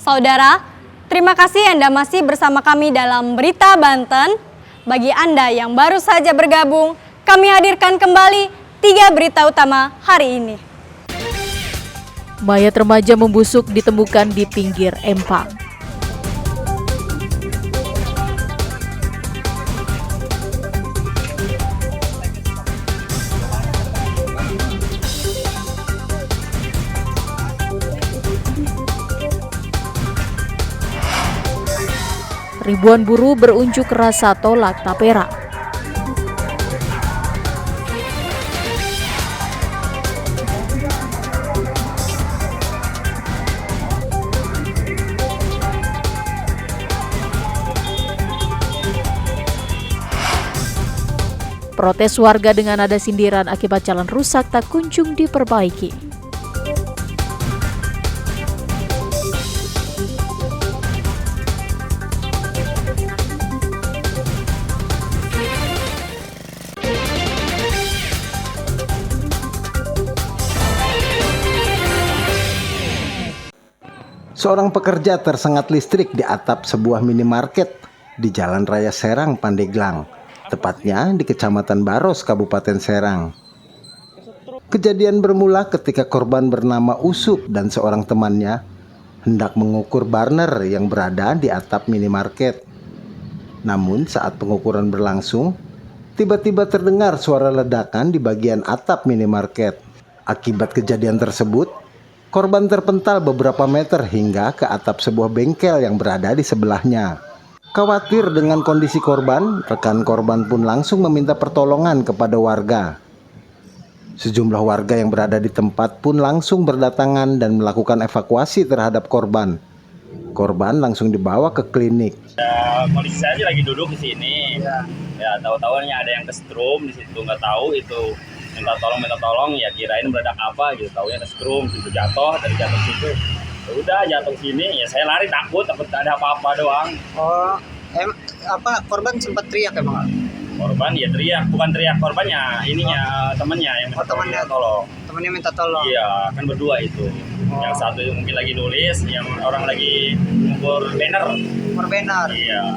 Saudara, terima kasih Anda masih bersama kami dalam Berita Banten. Bagi Anda yang baru saja bergabung, kami hadirkan kembali 3 berita utama hari ini. Mayat remaja membusuk ditemukan di pinggir empang. Ribuan buruh berunjuk rasa tolak tapera. Protes warga dengan nada sindiran akibat jalan rusak tak kunjung diperbaiki. Seorang pekerja tersengat listrik di atap sebuah minimarket di Jalan Raya Serang, Pandeglang, tepatnya di Kecamatan Baros, Kabupaten Serang. Kejadian bermula ketika korban bernama Usup dan seorang temannya hendak mengukur burner yang berada di atap minimarket. Namun saat pengukuran berlangsung, tiba-tiba terdengar suara ledakan di bagian atap minimarket. Akibat kejadian tersebut, korban terpental beberapa meter hingga ke atap sebuah bengkel yang berada di sebelahnya. Khawatir dengan kondisi korban, rekan korban pun langsung meminta pertolongan kepada warga. Sejumlah warga yang berada di tempat pun langsung berdatangan dan melakukan evakuasi terhadap korban. Korban langsung dibawa ke klinik. Kondisi saya sih lagi duduk di sini. Ya tahu-tahunya ada yang kesetrum di situ, nggak tahu itu. Minta tolong ya, kirain meledak apa gitu, taunya kesetrum situ, jatuh dari jatuh situ. Ya udah jatuh sini, ya saya lari takut ada apa-apa doang. Oh, korban sempat teriak emang? Korban ya teriak, bukan teriak korbannya, ininya temennya yang minta tolong. Temennya minta tolong. Iya, kan berdua itu. Yang satu mungkin lagi nulis, yang orang lagi ngukur banner. Ngukur banner. Iya.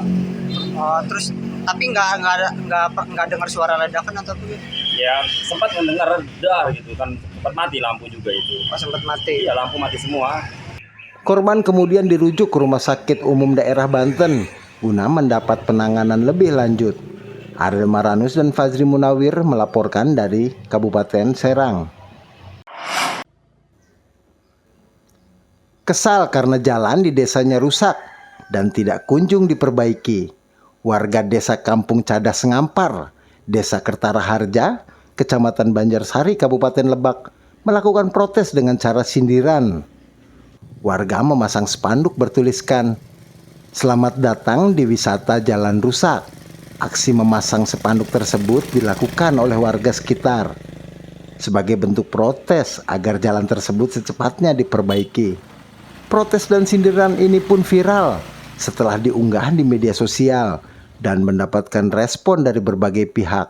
Terus tapi nggak dengar suara ledakan atau apa? Ya sempat mendengar dar gitu kan, sempat mati lampu juga itu. Sempat mati. Iya, lampu mati semua. Korban kemudian dirujuk ke Rumah Sakit Umum Daerah Banten guna mendapat penanganan lebih lanjut. Ariel Maranus dan Fazri Munawir melaporkan dari Kabupaten Serang. Kesal karena jalan di desanya rusak dan tidak kunjung diperbaiki, warga desa Kampung Cadas Ngampar, Desa Kertara Harja, Kecamatan Banjarsari, Kabupaten Lebak, melakukan protes dengan cara sindiran. Warga memasang spanduk bertuliskan, "Selamat datang di wisata jalan rusak." Aksi memasang spanduk tersebut dilakukan oleh warga sekitar sebagai bentuk protes agar jalan tersebut secepatnya diperbaiki. Protes dan sindiran ini pun viral setelah diunggah di media sosial dan mendapatkan respon dari berbagai pihak.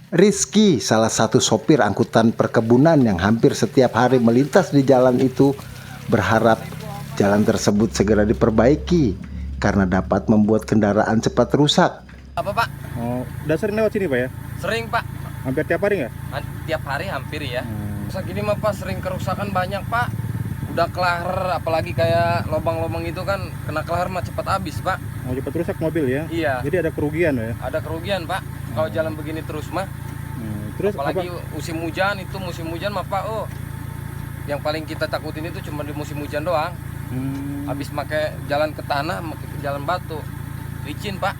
Rizky, salah satu sopir angkutan perkebunan yang hampir setiap hari melintas di jalan itu, berharap jalan tersebut segera diperbaiki karena dapat membuat kendaraan cepat rusak. Apa Pak? Oh, udah sering lewat sini Pak ya? Sering Pak. Hampir tiap hari nggak? Tiap hari hampir ya. Masa gini mah Pak, sering kerusakan banyak Pak. Udah kelahar, apalagi kayak lubang-lubang itu kan kena kelahar mah cepat habis Pak. Mau cepat rusak mobil ya? Iya. Jadi ada kerugian ya? Ada kerugian Pak. Kalau jalan begini terus mah. Terus apalagi apa? musim hujan mah Pak. Yang paling kita takutin itu cuma di musim hujan doang. Habis pakai jalan ke tanah, pakai jalan batu, licin Pak.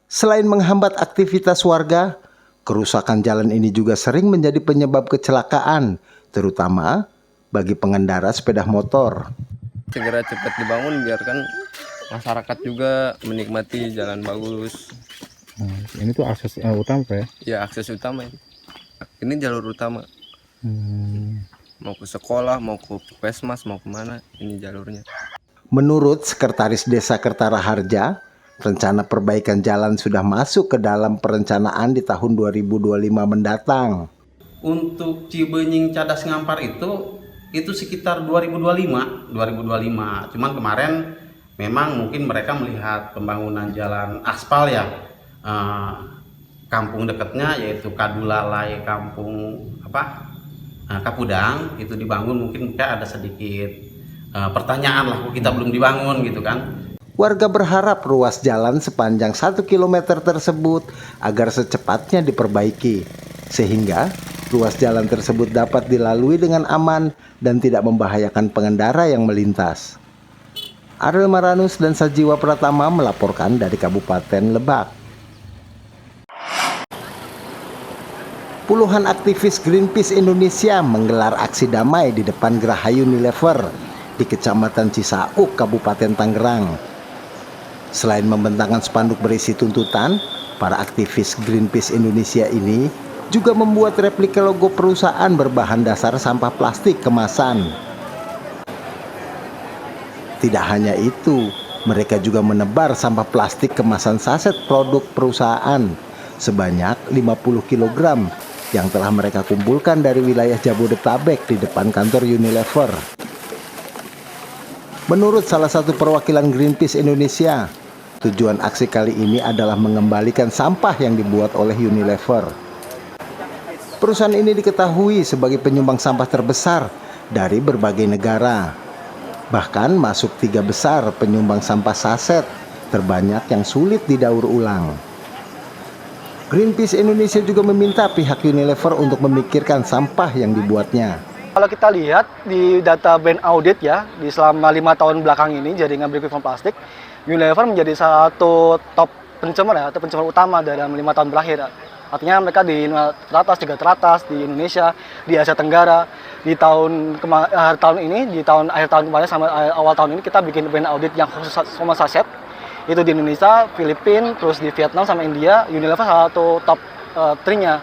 Selain menghambat aktivitas warga, kerusakan jalan ini juga sering menjadi penyebab kecelakaan, terutama bagi pengendara sepeda motor. Segera cepat dibangun biarkan masyarakat juga menikmati jalan bagus. Ini tuh akses utama Pak ya? Ya akses utama ini. Ini jalur utama. Mau ke sekolah, mau ke puskesmas, mau kemana, ini jalurnya. Menurut Sekretaris Desa Kertara Harja, rencana perbaikan jalan sudah masuk ke dalam perencanaan di tahun 2025 mendatang. Untuk Cibenying Cadas Ngampar itu itu sekitar 2025. Cuman kemarin memang mungkin mereka melihat pembangunan jalan aspal ya, kampung dekatnya yaitu Kadulalai, kampung Kapudang itu dibangun, mungkin ada sedikit pertanyaan lah, kok kita belum dibangun gitu kan. Warga berharap ruas jalan sepanjang 1 km tersebut agar secepatnya diperbaiki, sehingga ruas jalan tersebut dapat dilalui dengan aman dan tidak membahayakan pengendara yang melintas. Ariel Maranus dan Sajiwa Pratama melaporkan dari Kabupaten Lebak. Puluhan aktivis Greenpeace Indonesia menggelar aksi damai di depan Geraha Unilever di Kecamatan Cisauk, Kabupaten Tangerang. Selain membentangkan spanduk berisi tuntutan, para aktivis Greenpeace Indonesia ini juga membuat replika logo perusahaan berbahan dasar sampah plastik kemasan. Tidak hanya itu, mereka juga menebar sampah plastik kemasan saset produk perusahaan sebanyak 50 kg yang telah mereka kumpulkan dari wilayah Jabodetabek di depan kantor Unilever. Menurut salah satu perwakilan Greenpeace Indonesia, tujuan aksi kali ini adalah mengembalikan sampah yang dibuat oleh Unilever. Perusahaan ini diketahui sebagai penyumbang sampah terbesar dari berbagai negara. Bahkan masuk 3 besar penyumbang sampah saset terbanyak yang sulit didaur ulang. Greenpeace Indonesia juga meminta pihak Unilever untuk memikirkan sampah yang dibuatnya. Kalau kita lihat di data brand audit ya, di selama 5 tahun belakang ini jaringan berikut plastik, Unilever menjadi satu top pencemar ya, atau pencemar utama dalam 5 tahun terakhir. Artinya mereka di teratas, 3 teratas di Indonesia, di Asia Tenggara. Di akhir tahun kemarin sama awal tahun ini kita bikin brand audit yang khusus sama saset. Itu di Indonesia, Filipina, terus di Vietnam sama India, Unilever salah satu top 3-nya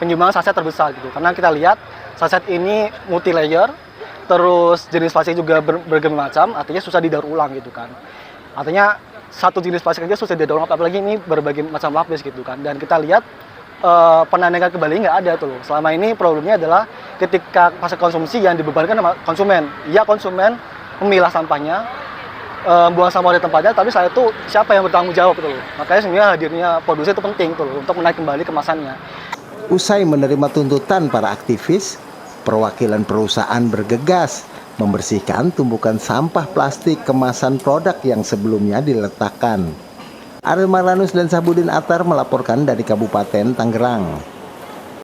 penyumbangan saset terbesar gitu. Karena kita lihat saset ini multi layer, terus jenis plastik juga berbagai macam, artinya susah didaur ulang gitu kan. Artinya satu jenis plastik aja susah didaur ulang, apalagi ini berbagai macam lapis gitu kan. Dan kita lihat penandakan kembali nggak ada tuh. Selama ini problemnya adalah ketika fase konsumsi yang dibebankan sama konsumen. Ya konsumen memilah sampahnya, buang sampah di tempatnya, tapi saya itu siapa yang bertanggung jawab tuh. Makanya sebenarnya hadirnya produsen itu penting tuh untuk menaik kembali kemasannya. Usai menerima tuntutan para aktivis, perwakilan perusahaan bergegas membersihkan tumpukan sampah plastik kemasan produk yang sebelumnya diletakkan. Ariel Maranus dan Sabudin Atar melaporkan dari Kabupaten Tangerang.